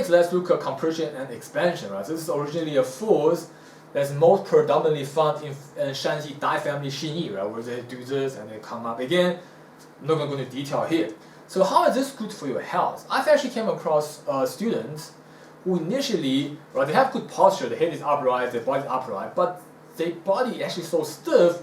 next, let's look at compression and expansion, right? So this is originally a force that's most predominantly found in Shanxi Dai family Xinyi, right? Where they do this and they come up again. I'm not going to go into detail here. So how is this good for your health? I've actually came across students who initially, right, they have good posture, the head is upright, their body is upright, but their body is actually so stiff,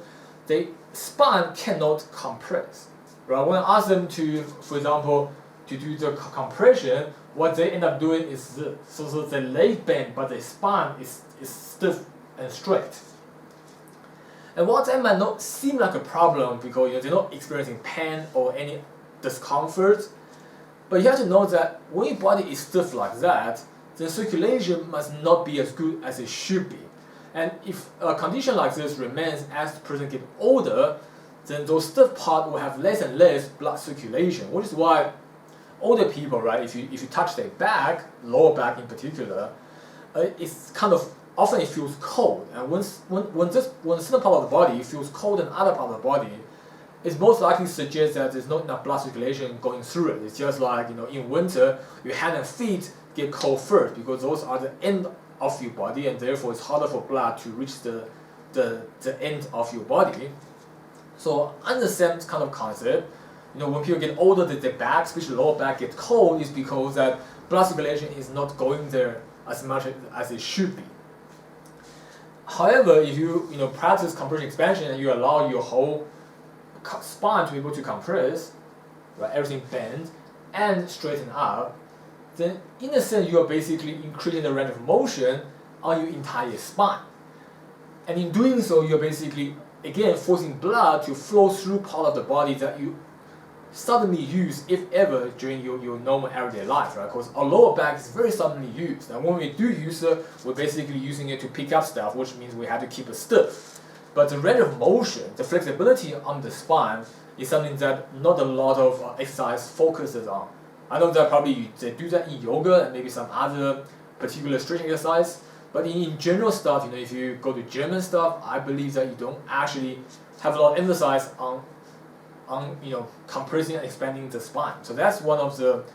their spine cannot compress. Right? When I ask them to, for example, to do the compression, what they end up doing is this. So the leg bend, but the spine is stiff and straight. And while that might not seem like a problem because they're not experiencing pain or any discomfort, but you have to know that when your body is stiff like that, the circulation must not be as good as it should be. And if a condition like this remains as the person gets older, then those stiff parts will have less and less blood circulation, which is why older people, right, if you touch their back, lower back in particular, it's kind of often it feels cold. And when a certain part of the body feels cold than other part of the body, it's most likely suggests that there's not enough blood circulation going through it. It's just like in winter, your hand and feet get cold first because those are the end of your body, and therefore it's harder for blood to reach the end of your body. So under the same kind of concept, when people get older, their back, especially lower back, get cold, is because that blood circulation is not going there as much as it should be. However, if you practice compression expansion and you allow your whole spine to be able to compress, right, everything bend and straighten up, then in a sense you are basically increasing the range of motion on your entire spine. And in doing so, you're basically again forcing blood to flow through part of the body that you suddenly use, if ever, during your normal everyday life, right? Because our lower back is very suddenly used, and when we do use it, we're basically using it to pick up stuff, which means we have to keep it stiff. But the range of motion, the flexibility on the spine, is something that not a lot of exercise focuses on. I know that probably they do that in yoga and maybe some other particular stretching exercise, but in general stuff, if you go to gym and stuff, I believe that you don't actually have a lot of emphasis on compressing and expanding the spine. So that's one of the,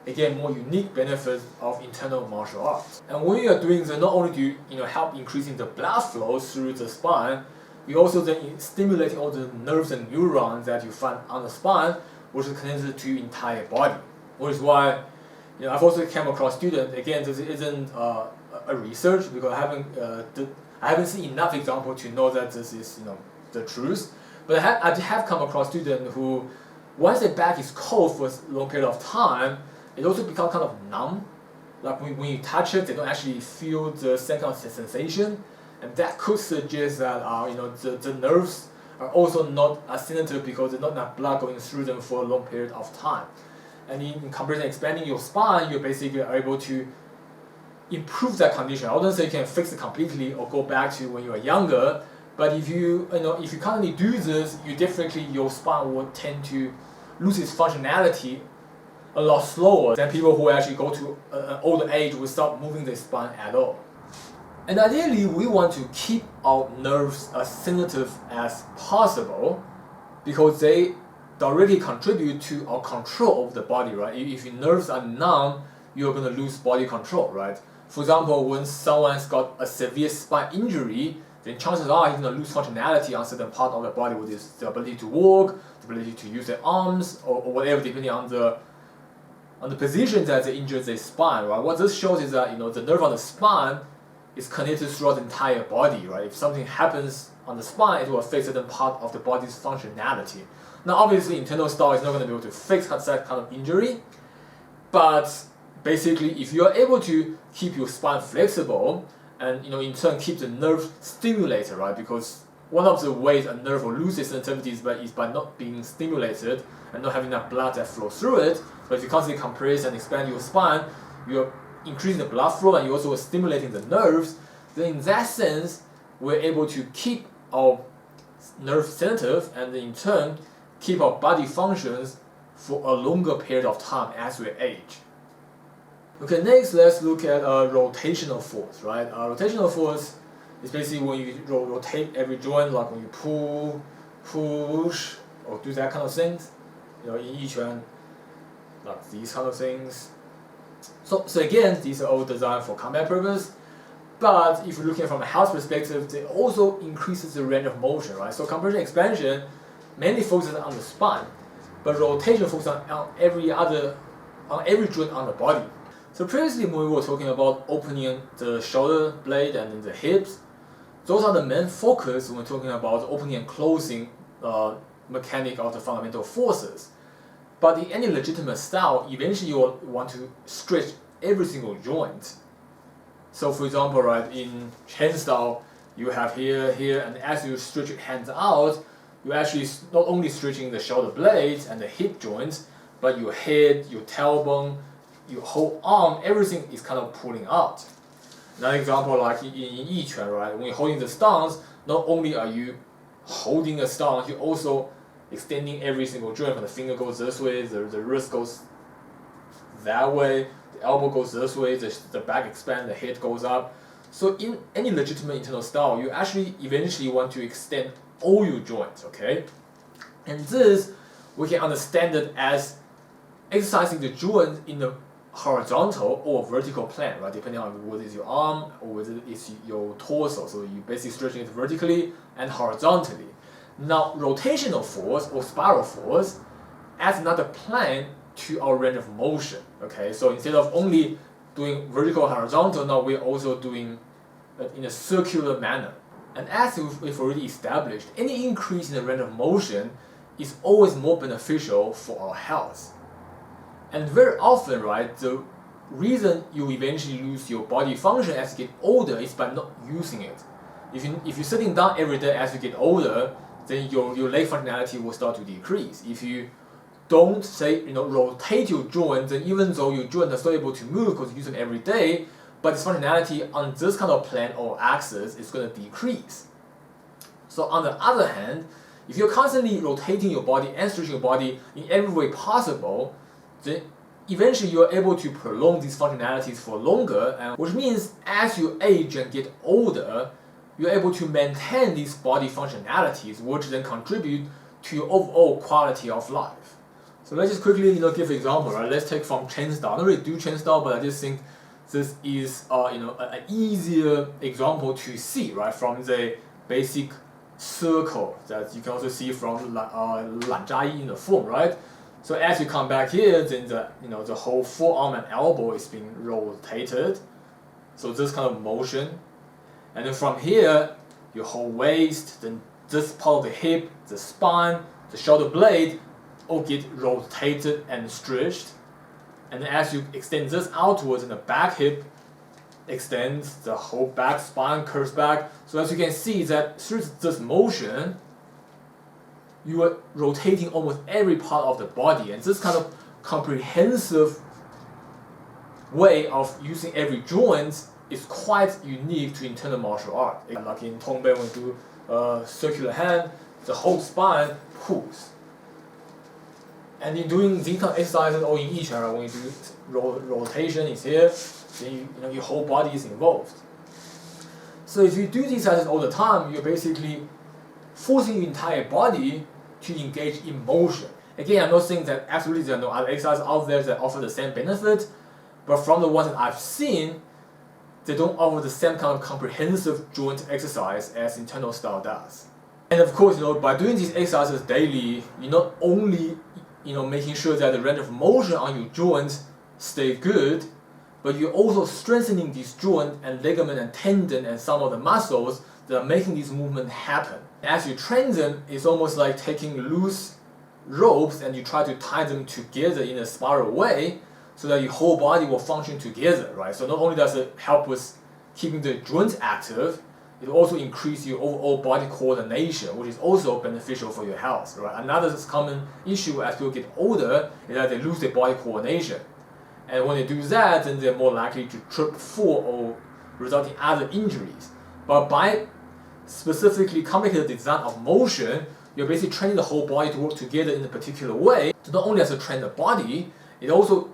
again, more unique benefits of internal martial arts. And when you are doing that, not only do you help increasing the blood flow through the spine, you also then stimulating all the nerves and neurons that you find on the spine, which is connected to your entire body. Which is why I've also come across students, again, this isn't a research because I haven't seen enough example to know that this is the truth. But I have come across students who, once their back is cold for a long period of time, it also becomes kind of numb. Like when you touch it, they don't actually feel the same kind of sensation, and that could suggest that the nerves are also not as sensitive because there's not enough blood going through them for a long period of time. And in comparison, expanding your spine, you're basically able to improve that condition. I wouldn't say you can fix it completely or go back to when you were younger, but if you currently do this, your spine will tend to lose its functionality a lot slower than people who actually go to an older age without moving their spine at all. And ideally, we want to keep our nerves as sensitive as possible because they directly contribute to our control of the body, right? If your nerves are numb, you're going to lose body control, right? For example, when someone's got a severe spine injury, then chances are he's going to lose functionality on certain part of the body, with the ability to walk, the ability to use their arms, or whatever, depending on the position that they injured their spine, right? What this shows is that the nerve on the spine is connected throughout the entire body, right? If something happens on the spine, it will affect certain part of the body's functionality. Now, obviously, internal style is not going to be able to fix that kind of injury, but basically, if you are able to keep your spine flexible and in turn keep the nerve stimulated, right? Because one of the ways a nerve will lose its sensitivity is by not being stimulated and not having enough blood that flows through it. But if you constantly compress and expand your spine, you're increasing the blood flow and you're also stimulating the nerves. Then in that sense, we're able to keep our nerve sensitive and in turn keep our body functions for a longer period of time as we age. Okay, next let's look at rotational force, right? Rotational force is basically when you rotate every joint, like when you pull, push, or do that kind of things. In each one, like these kind of things. So again, these are all designed for combat purpose, but if you're looking from a health perspective, they also increases the range of motion, right? So compression expansion mainly focuses on the spine, but rotation focuses on every joint on the body. So previously when we were talking about opening the shoulder blade and the hips, those are the main focus when we're talking about opening and closing mechanic of the fundamental forces. But in any legitimate style, eventually you will want to stretch every single joint. So for example, right, in chain style, you have here, here, and as you stretch your hands out, you're actually not only stretching the shoulder blades and the hip joints, but your head, your tailbone, your whole arm, everything is kind of pulling out. Another example, like in Yi Quan, right, when you're holding the stance, not only are you holding a stance, you're also extending every single joint. From the finger goes this way, the wrist goes that way, the elbow goes this way, the back expands, the head goes up. So in any legitimate internal style, you actually eventually want to extend all your joints, okay? And this, we can understand it as exercising the joint in the horizontal or vertical plane, right? Depending on whether it's your arm or whether it's your torso. So you're basically stretching it vertically and horizontally. Now, rotational force or spiral force adds another plane to our range of motion, okay? So instead of only doing vertical and horizontal, now we're also doing it in a circular manner. And as we've already established, any increase in the range of motion is always more beneficial for our health. And very often, right, the reason you eventually lose your body function as you get older is by not using it. If you're sitting down every day as you get older, then your leg functionality will start to decrease. If you don't, say, rotate your joints, then even though your joints are still able to move because you use them every day, but its functionality on this kind of plane or axis is going to decrease. So on the other hand, if you're constantly rotating your body and stretching your body in every way possible, then eventually you're able to prolong these functionalities for longer, and which means as you age and get older, you're able to maintain these body functionalities, which then contribute to your overall quality of life. So let's just quickly give an example, right? Let's take from chain style. I don't really do chain style, but I just think this is an easier example to see, right? From the basic circle that you can also see from 懒扎衣 in the form, right? So as you come back here, then the whole forearm and elbow is being rotated. So this kind of motion. And then from here, your whole waist, then this part of the hip, the spine, the shoulder blade, all get rotated and stretched. And then as you extend this outwards, and the back hip extends, the whole back spine curves back. So as you can see that through this motion, you are rotating almost every part of the body, and this kind of comprehensive way of using every joint is quite unique to internal martial art. Like in Tongbei, when you do circular hand, the whole spine pulls. And in doing these kind of exercises, or in each area, when you do rotation is here, then your whole body is involved. So if you do these exercises all the time, you're basically forcing your entire body to engage in motion. Again, I'm not saying that absolutely there are no other exercises out there that offer the same benefit, but from the ones that I've seen, they don't offer the same kind of comprehensive joint exercise as internal style does. And of course, by doing these exercises daily, you're not only making sure that the range of motion on your joints stay good, but you're also strengthening these joints and ligament and tendon and some of the muscles that are making these movements happen. As you train them, it's almost like taking loose ropes and you try to tie them together in a spiral way so that your whole body will function together, right? So not only does it help with keeping the joints active, it will also increase your overall body coordination, which is also beneficial for your health, right? Another common issue as people get older is that they lose their body coordination. And when they do that, then they're more likely to trip, fall, or result in other injuries. But by specifically complicated design of motion, you're basically training the whole body to work together in a particular way. So not only does it train the body, it also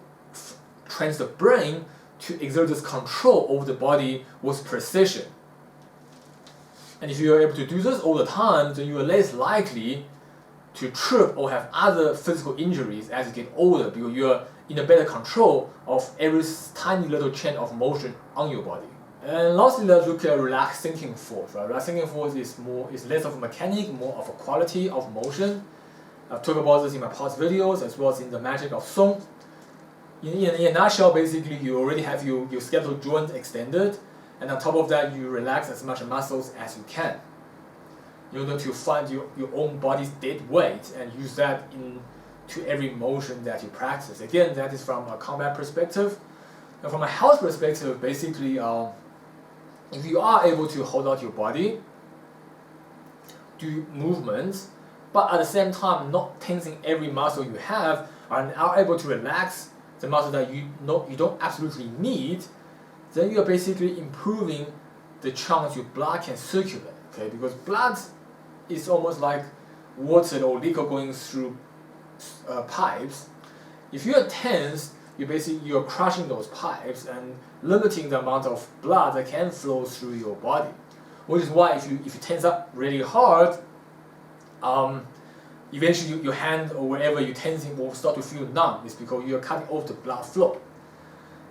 trains the brain to exert this control over the body with precision. And if you're able to do this all the time, then you are less likely to trip or have other physical injuries as you get older, because you're in a better control of every tiny little chain of motion on your body. And lastly, let's look at relaxed thinking force. Right? Relaxed thinking force is less of a mechanic, more of a quality of motion. I've talked about this in my past videos as well as in the magic of Song. In a nutshell, basically, you already have your skeletal joint extended, and on top of that, you relax as much muscles as you can in order to find your own body's dead weight and use that into every motion that you practice. Again, that is from a combat perspective. And from a health perspective, basically, if you are able to hold out your body, do movements, but at the same time not tensing every muscle you have, and are able to relax the muscle that you don't absolutely need, then you are basically improving the chance your blood can circulate. Okay, because blood is almost like water or liquid going through pipes. If you are tense, you're crushing those pipes and limiting the amount of blood that can flow through your body. Which is why if you tense up really hard, eventually your hand or wherever you're tensing will start to feel numb. It's because you're cutting off the blood flow.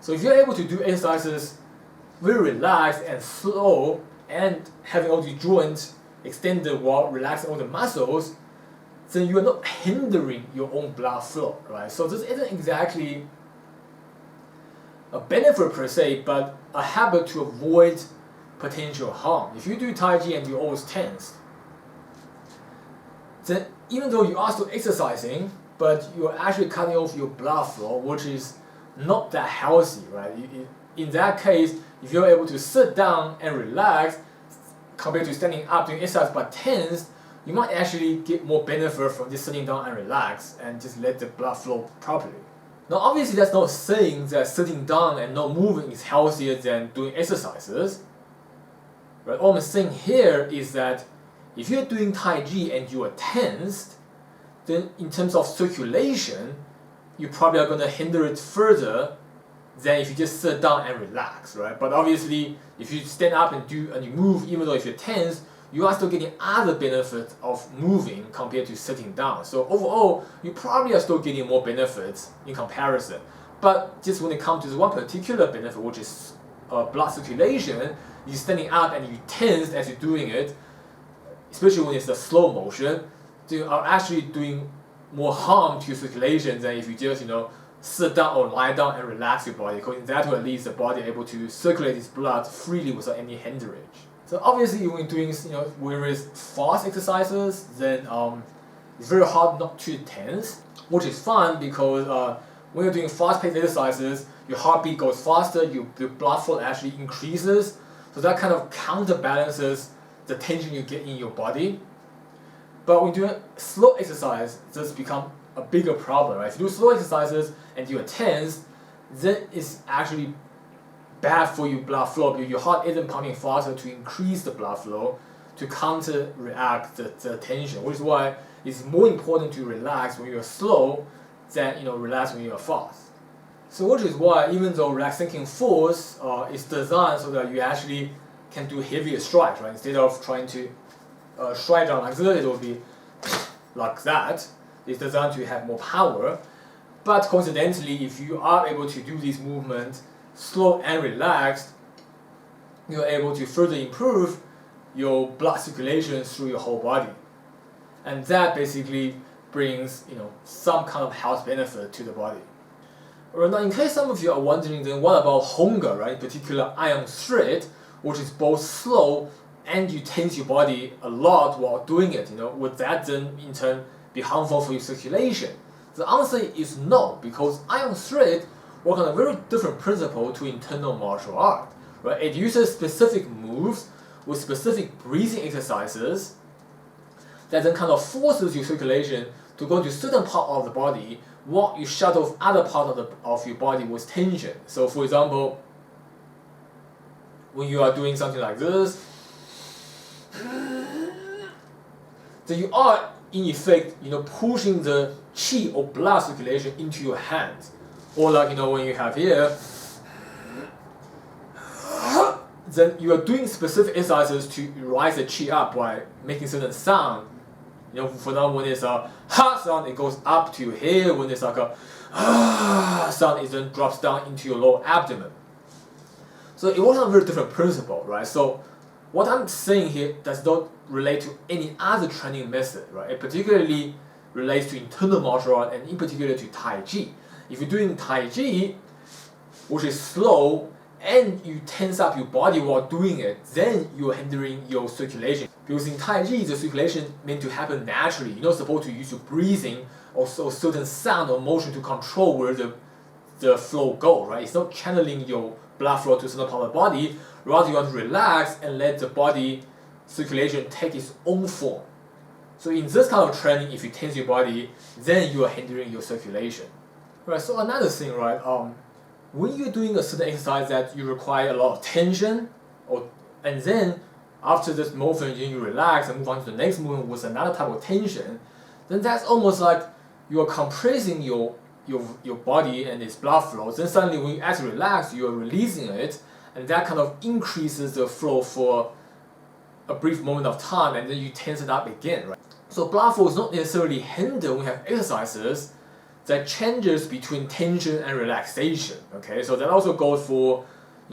So if you're able to do exercises very relaxed and slow and having all the joints extended while relaxing all the muscles, then you are not hindering your own blood flow, right? So this isn't exactly a benefit per se, but a habit to avoid potential harm. If you do Tai Chi and you're always tense, then even though you are still exercising, but you're actually cutting off your blood flow, which is not that healthy, right? In that case, if you're able to sit down and relax, compared to standing up doing exercise but tense, you might actually get more benefit from just sitting down and relax and just let the blood flow properly. Now obviously that's not saying that sitting down and not moving is healthier than doing exercises. Right? All I'm saying here is that if you're doing Tai Chi and you are tensed, then in terms of circulation, you probably are going to hinder it further than if you just sit down and relax, right? But obviously, if you stand up and you move, even though if you're tense, you are still getting other benefits of moving compared to sitting down. So overall, you probably are still getting more benefits in comparison. But just when it comes to this one particular benefit, which is blood circulation, you're standing up and you tense as you're doing it, especially when it's a slow motion, you are actually doing more harm to your circulation than if you just sit down or lie down and relax your body, because in that way at least the body is able to circulate its blood freely without any hindrance. So obviously when doing various fast exercises, then it's very hard not to tense, which is fun because when you're doing fast-paced exercises, your heartbeat goes faster, your blood flow actually increases, so that kind of counterbalances the tension you get in your body. But when doing slow exercise, this becomes a bigger problem, right? If you do slow exercises and you are tense, then it's actually bad for your blood flow because your heart isn't pumping faster to increase the blood flow to counteract the tension, which is why it's more important to relax when you're slow than relax when you're fast. So which is why even though relaxed thinking force is designed so that you actually can do heavier strikes, right? Instead of trying to strike down like this, it will be like that. It's designed to have more power. But coincidentally, if you are able to do these movements slow and relaxed, you're able to further improve your blood circulation through your whole body. And that basically brings some kind of health benefit to the body. Right, now in case some of you are wondering, then what about Honga, right? In particular iron thread, which is both slow and you tense your body a lot while doing it, would that then in turn be harmful for your circulation? The answer is no, because iron thread works on a very different principle to internal martial art. Right? It uses specific moves with specific breathing exercises that then kind of forces your circulation to go to a certain part of the body while you shut off other part of your body with tension. So for example, when you are doing something like this, then you are in effect pushing the qi or blood circulation into your hands. Or like when you have here, then you are doing specific exercises to rise the qi up by making certain sound You know, for example, when it's a ha sound, it goes up to your head. When it's like a sound, it then drops down into your lower abdomen. So it was a very different principle, right? So what I'm saying here does not relate to any other training method, right? It particularly relates to internal martial art and in particular to Tai Chi. If you're doing Tai Chi, which is slow, and you tense up your body while doing it, then you're hindering your circulation. Because in Tai Chi, the circulation meant to happen naturally. You're not supposed to use your breathing or certain sound or motion to control where the flow goes, right? It's not channeling your blood flow to a certain part of the body. Rather, you want to relax and let the body circulation take its own form. So in this kind of training, if you tense your body, then you are hindering your circulation. Right, so another thing, right, when you're doing a certain exercise that you require a lot of tension, and then after this movement you relax and move on to the next movement with another type of tension, then that's almost like you are compressing your body and its blood flow. Then suddenly when you actually relax, you are releasing it, and that kind of increases the flow for a brief moment of time, and then you tense it up again, right? So blood flow is not necessarily hindered when we have exercises that changes between tension and relaxation. Okay, so that also goes for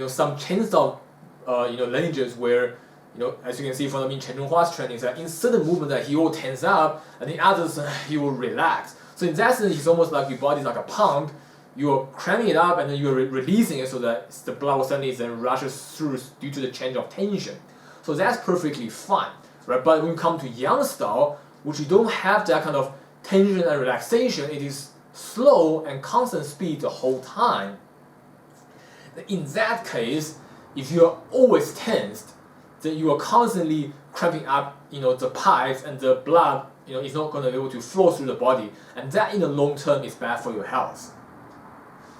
some chain style lineages where as you can see from the Chen Zhonghua's training, that in certain movements that he will tense up and in others he will relax. So in that sense, it's almost like your body's like a pump. You are cramming it up and then you are releasing it so that the blood suddenly then rushes through due to the change of tension. So that's perfectly fine, right? But when you come to Yang style, which you don't have that kind of tension and relaxation, it is slow and constant speed the whole time. In that case, if you are always tensed, then you are constantly cramping up, the pipes, and the blood, is not going to be able to flow through the body, and that in the long term is bad for your health.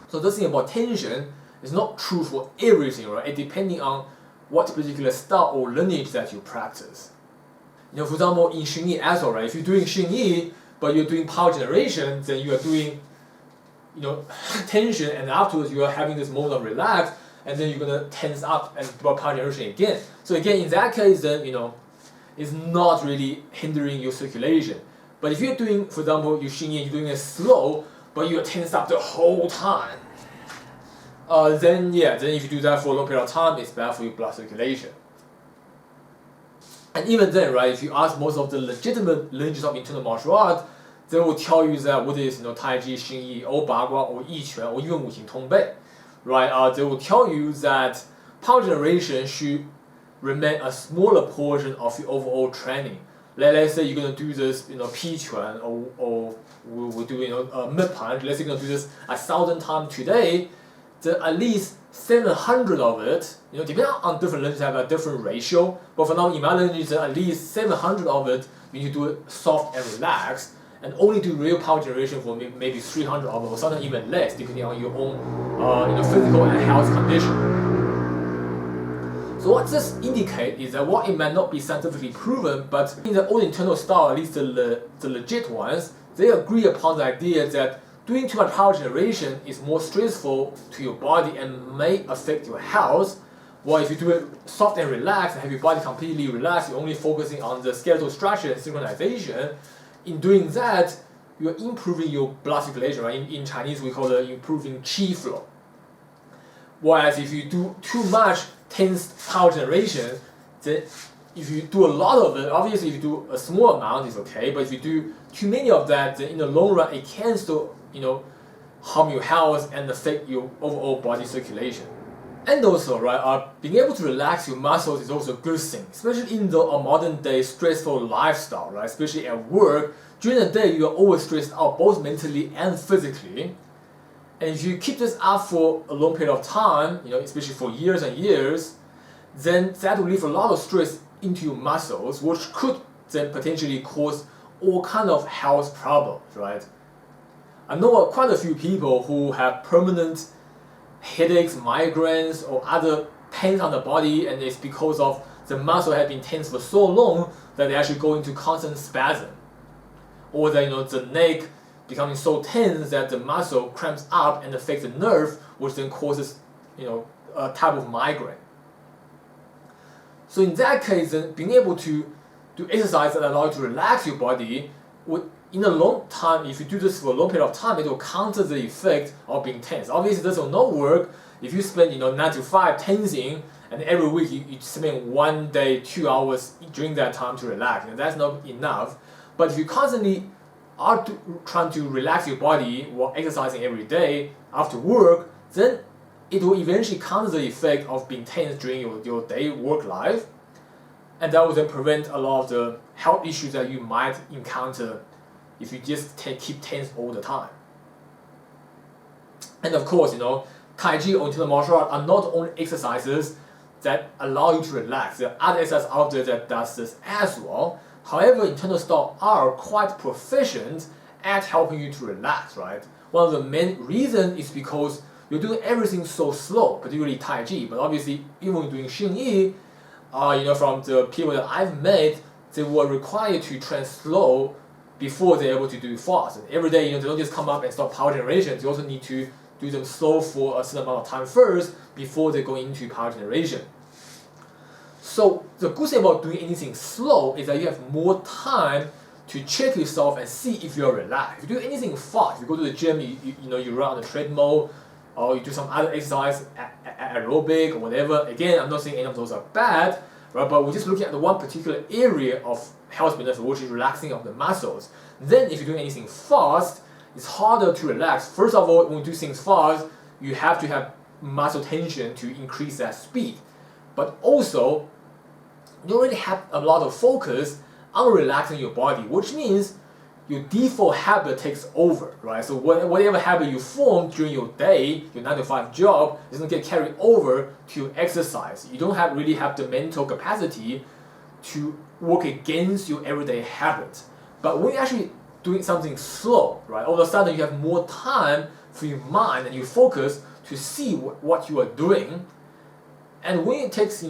So the thing about tension is not true for everything, right? It depending on what particular style or lineage that you practice. For example, in Xing Yi as well, right? If you're doing Xing Yi, but you're doing power generation, then you are doing, tension, and afterwards you are having this moment of relax, and then you're gonna tense up and do power generation again. So again, in that case, then it's not really hindering your circulation. But if you're doing, for example, you're doing it slow, but you're tensed up the whole time, then if you do that for a long period of time, it's bad for your blood circulation. And even then, right, if you ask most of the legitimate lineages of internal martial art, they will tell you that whether it's Tai Chi, Xing Yi, or Bagua, or Yi Quan, or even Wu Xing Tong Bei, right? They will tell you that power generation should remain a smaller portion of your overall training. Let's say you're gonna do this, Pi Quan, or we'll do mid punch. Let's say you're gonna do this 1,000 times today. Then at least 700 of it, depending on different lineages have a different ratio. But for now, in my lineage, at least 700 of it, you need to do it soft and relaxed, and only do real power generation for maybe 300 of it, or sometimes even less, depending on your own physical and health condition. So what this indicates is that while it might not be scientifically proven, but in the old internal style, at least the legit ones, they agree upon the idea that doing too much power generation is more stressful to your body and may affect your health. While if you do it soft and relaxed and have your body completely relaxed, you're only focusing on the skeletal structure and synchronization. In doing that, you're improving your blood circulation, right? In Chinese, we call it improving qi flow. Whereas if you do too much tense power generation, then if you do a lot of it, obviously if you do a small amount, it's okay. But if you do too many of that, then in the long run, it can still harm your health and affect your overall body circulation. And also, right, being able to relax your muscles is also a good thing, especially in the modern day stressful lifestyle, right? Especially at work, during the day you are always stressed out, both mentally and physically. And if you keep this up for a long period of time, especially for years and years, then that will leave a lot of stress into your muscles, which could then potentially cause all kind of health problems, right? I know quite a few people who have permanent headaches, migraines, or other pains on the body, and it's because of the muscle had been tense for so long that they actually go into constant spasm, or that the neck becoming so tense that the muscle cramps up and affects the nerve, which then causes a type of migraine. So in that case, then being able to do exercise that allow you to relax your body, in a long time, if you do this for a long period of time, it will counter the effect of being tense. Obviously, this will not work if you spend 9 to 5 tensing, and every week you spend 1 day, 2 hours during that time to relax. That's not enough. But if you constantly are trying to relax your body while exercising every day after work, then it will eventually counter the effect of being tense during your day work life, and that will then prevent a lot of the health issues that you might encounter if you just keep tense all the time. And of course, Tai Chi or internal martial art are not only exercises that allow you to relax. There are other exercises out there that does this as well. However, internal style are quite proficient at helping you to relax, right? One of the main reasons is because you're doing everything so slow, particularly Tai Chi. But obviously, even when you're doing Xing Yi, from the people that I've met, they were required to train slow before they're able to do fast. And every day, they don't just come up and start power generation. They also need to do them slow for a certain amount of time first before they go into power generation. So the good thing about doing anything slow is that you have more time to check yourself and see if you're relaxed. If you do anything fast, if you go to the gym, you run on the treadmill, or you do some other exercise, aerobic or whatever. Again, I'm not saying any of those are bad, right? But we're just looking at the one particular area of health benefit, which is relaxing of the muscles. Then if you're doing anything fast, it's harder to relax. First of all, when you do things fast, you have to have muscle tension to increase that speed. But also, you don't really have a lot of focus on relaxing your body, which means your default habit takes over, right? So whatever habit you form during your day, your 9 to 5 job, is going to get carried over to exercise. You don't really have the mental capacity to work against your everyday habit. But when you're actually doing something slow, right, all of a sudden you have more time for your mind and your focus to see what you are doing. And when it takes,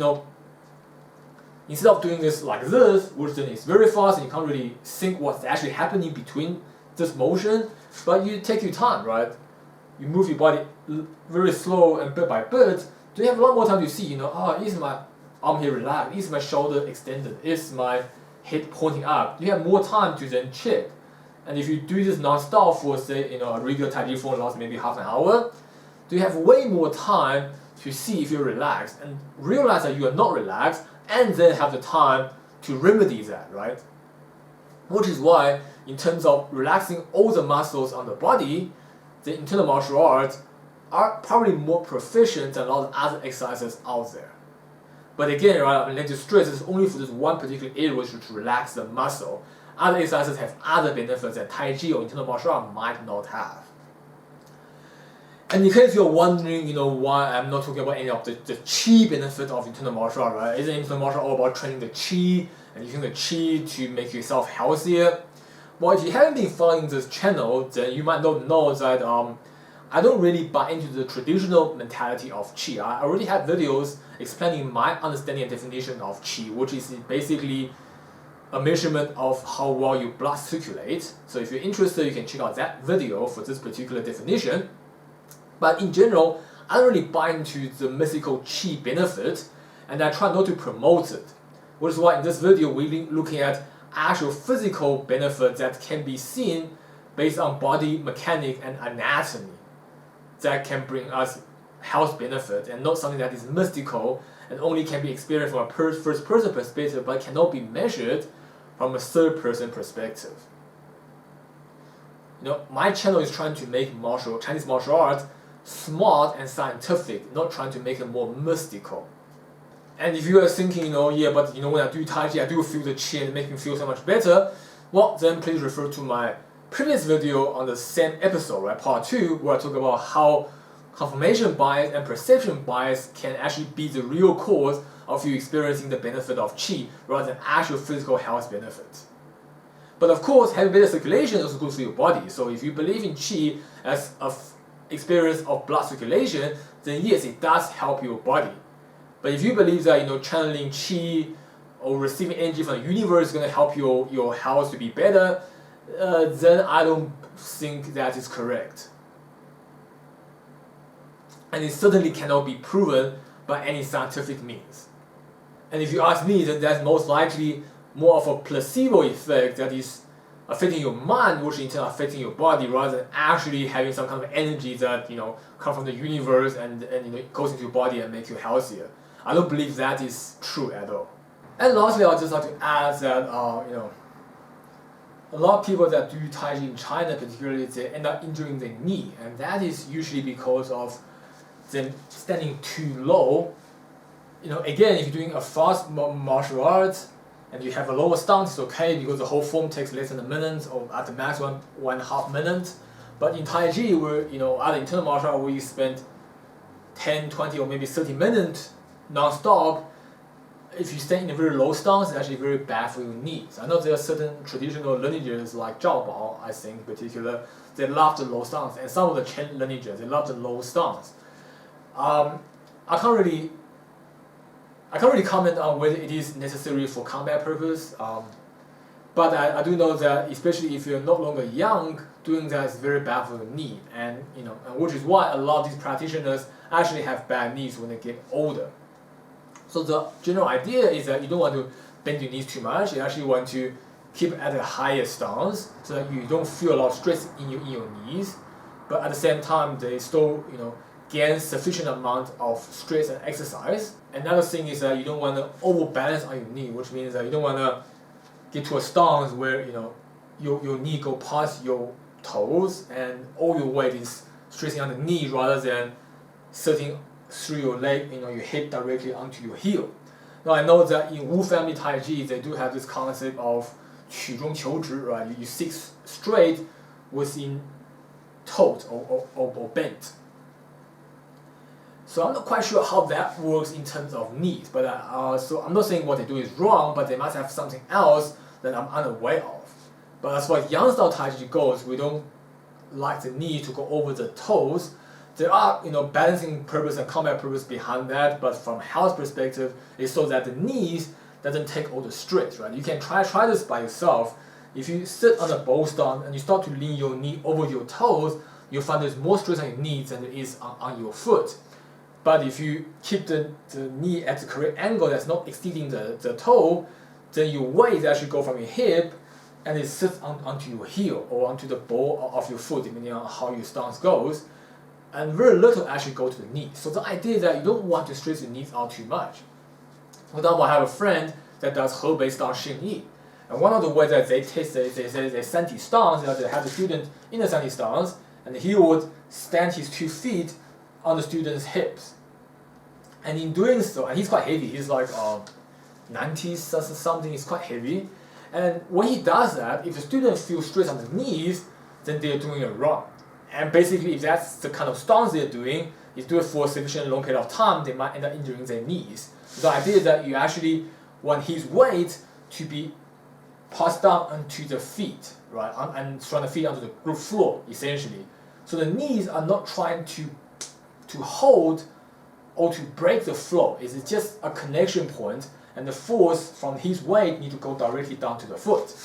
instead of doing this like this, which then is very fast and you can't really think what's actually happening between this motion, but you take your time, right? You move your body very slow and bit by bit, so you have a lot more time to see, is my arm here relaxed, is my shoulder extended, is my head pointing up. You have more time to then check. And if you do this non-stop for, say, a regular Tai Chi form lasts maybe half an hour, you have way more time to see if you're relaxed and realize that you are not relaxed, and then have the time to remedy that, right? Which is why, in terms of relaxing all the muscles on the body, the internal martial arts are probably more proficient than a lot of other exercises out there. But again, right, I'm going to stress this only for this one particular area, which is to relax the muscle. Other exercises have other benefits that Tai Chi or internal martial art might not have. And in case you're wondering, why I'm not talking about any of the Qi benefit of internal martial art, right? Isn't internal martial art all about training the Qi and using the Qi to make yourself healthier? Well, if you haven't been following this channel, then you might not know that I don't really buy into the traditional mentality of Qi. I already have videos explaining my understanding and definition of Qi, which is basically a measurement of how well your blood circulates. So if you're interested, you can check out that video for this particular definition. But in general, I don't really buy into the mythical Qi benefit, and I try not to promote it. Which is why in this video we're looking at actual physical benefits that can be seen based on body mechanic and anatomy that can bring us health benefit, and not something that is mystical and only can be experienced from a first person perspective but cannot be measured from a third person perspective. My channel is trying to make Chinese martial arts smart and scientific, not trying to make it more mystical. And if you are thinking, but when I do Tai Chi, I do feel the Qi and it makes me feel so much better, well, then please refer to my previous video on the same episode, right, part 2, where I talk about how confirmation bias and perception bias can actually be the real cause of you experiencing the benefit of Qi rather than actual physical health benefits. But of course, having better circulation is also good for your body. So if you believe in Qi as an experience of blood circulation, then yes, it does help your body. But if you believe that channeling Qi or receiving energy from the universe is going to help your health to be better, then I don't think that is correct. And it certainly cannot be proven by any scientific means. And if you ask me, then that's most likely more of a placebo effect that is affecting your mind, which in turn affecting your body, rather than actually having some kind of energy that come from the universe and goes into your body and make you healthier. I don't believe that is true at all. And lastly, I'd just like to add that a lot of people that do Tai Chi in China, particularly, they end up injuring their knee, and that is usually because of them standing too low. Again, if you're doing a fast martial arts and you have a lower stance, it's okay because the whole form takes less than a minute or at the max 1.5 minutes. But in Tai Chi, where other internal martial art where you spend 10, 20, or maybe 30 minutes non-stop, if you stand in a very low stance, it's actually very bad for your knees. I know there are certain traditional lineages like Zhaobao, I think in particular, they love the low stance, and some of the Chen lineages, they love the low stance. I can't really comment on whether it is necessary for combat purpose, but I do know that especially if you're no longer young, doing that is very bad for your knee, and which is why a lot of these practitioners actually have bad knees when they get older. So the general idea is that you don't want to bend your knees too much. You actually want to keep at a higher stance so that you don't feel a lot of stress in your knees, but at the same time they still gain sufficient amount of stress and exercise. Another thing is that you don't want to overbalance on your knee, which means that you don't want to get to a stance where your knee go past your toes and all your weight is stressing on the knee rather than sitting through your leg, your hip directly onto your heel. Now I know that in Wu family Tai Chi, they do have this concept of 曲中求直, right? You sit straight within tilt or bent. So I'm not quite sure how that works in terms of knees, but so I'm not saying what they do is wrong, but they must have something else that I'm unaware of. But as far as Yang style Tai Chi goes, we don't like the knee to go over the toes. There are balancing purpose and combat purpose behind that, but from health perspective, it's so that the knees doesn't take all the stress, right? You can try this by yourself. If you sit on a bow stance and you start to lean your knee over your toes, you'll find there's more stress on your knees than there is on your foot. But if you keep the knee at the correct angle that's not exceeding the toe, then your weight actually go from your hip and it sits onto your heel or onto the ball of your foot, depending on how your stance goes. And very little actually go to the knee. So the idea is that you don't want to stress your knees out too much. For example, I have a friend that does Hebei style Xingyi. And one of the ways that they test they Santi stance, that they have the student in the Santi stance, and he would stand his 2 feet on the student's hips. And in doing so, and he's quite heavy, he's like 90s something, he's quite heavy. And when he does that, if the student feels stress on the knees, then they're doing it wrong. And basically, if that's the kind of stance they're doing, is do it for a sufficient long period of time, they might end up injuring their knees. So the idea is that you actually want his weight to be passed down onto the feet, right, and from the feet onto the group floor, essentially. So the knees are not trying to hold or to break the floor. It's just a connection point, and the force from his weight need to go directly down to the foot.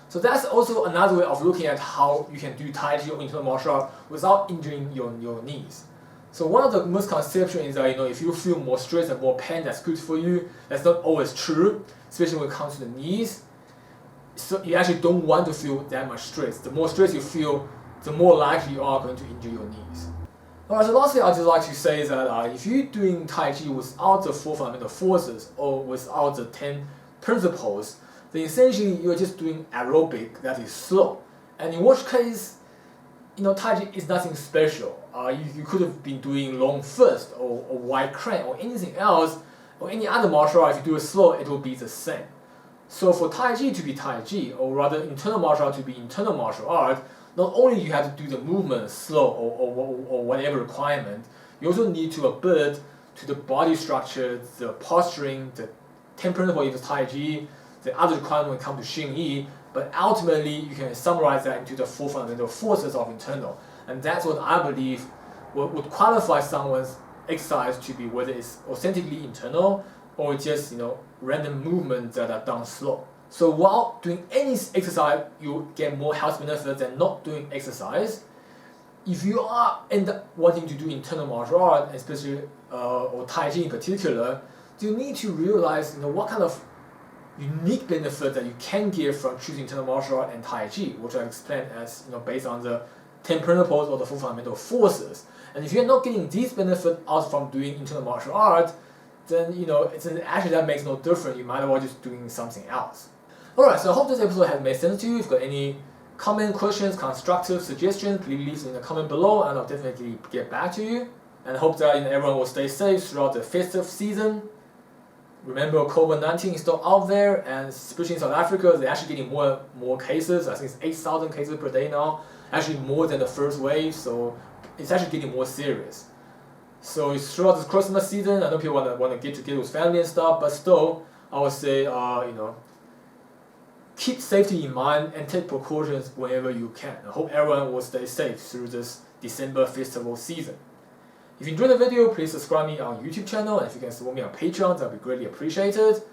So that's also another way of looking at how you can do Tai Chi or internal martial art without injuring your knees. So one of the misconceptions is that if you feel more stress and more pain, that's good for you. That's not always true, especially when it comes to the knees. So you actually don't want to feel that much stress. The more stress you feel, the more likely you are going to injure your knees. Alright, so lastly, I'd just like to say that if you're doing Tai Chi without the 4 fundamental forces or without the 10 principles, then essentially you're just doing aerobic that is slow. And in which case, Tai Chi is nothing special. You could have been doing long fist or wide crane or anything else, or any other martial art. If you do it slow, it will be the same. So for Tai Chi to be Tai Chi, or rather internal martial art to be internal martial art, not only you have to do the movement slow or whatever requirement, you also need to build to the body structure, the posturing, the 10 principles if it's Tai Chi, the other requirement when it comes to Xingyi, but ultimately you can summarize that into the 4 fundamental forces of internal. And that's what I believe would qualify someone's exercise to be, whether it's authentically internal or just random movements that are done slow. So while doing any exercise, you get more health benefits than not doing exercise. If you end up wanting to do internal martial art, especially or Tai Chi in particular, you need to realize what kind of unique benefit that you can get from choosing internal martial art and Tai Chi, which I explained as based on the 10 principles or the 4 fundamental forces. And if you're not getting these benefits out from doing internal martial art, then actually that makes no difference. You might as well just doing something else. Alright, so I hope this episode has made sense to you. If you've got any comment, questions, constructive suggestions, please leave them in the comment below and I'll definitely get back to you. And I hope that everyone will stay safe throughout the festive season. Remember, COVID-19 is still out there, and especially in South Africa, they're actually getting more cases. I think it's 8,000 cases per day now, actually more than the first wave, so it's actually getting more serious. So throughout this Christmas season, I know people want to get together with family and stuff, but still, I would say, keep safety in mind and take precautions whenever you can. I hope everyone will stay safe through this December festival season. If you enjoyed the video, please subscribe me on YouTube channel, and if you can support me on Patreon, that would be greatly appreciated.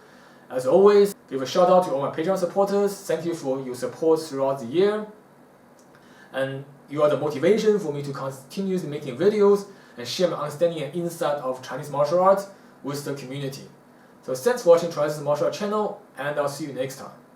As always, give a shout out to all my Patreon supporters. Thank you for your support throughout the year. And you are the motivation for me to continue making videos and share my understanding and insight of Chinese martial arts with the community. So thanks for watching TriEssence martial art channel, and I'll see you next time.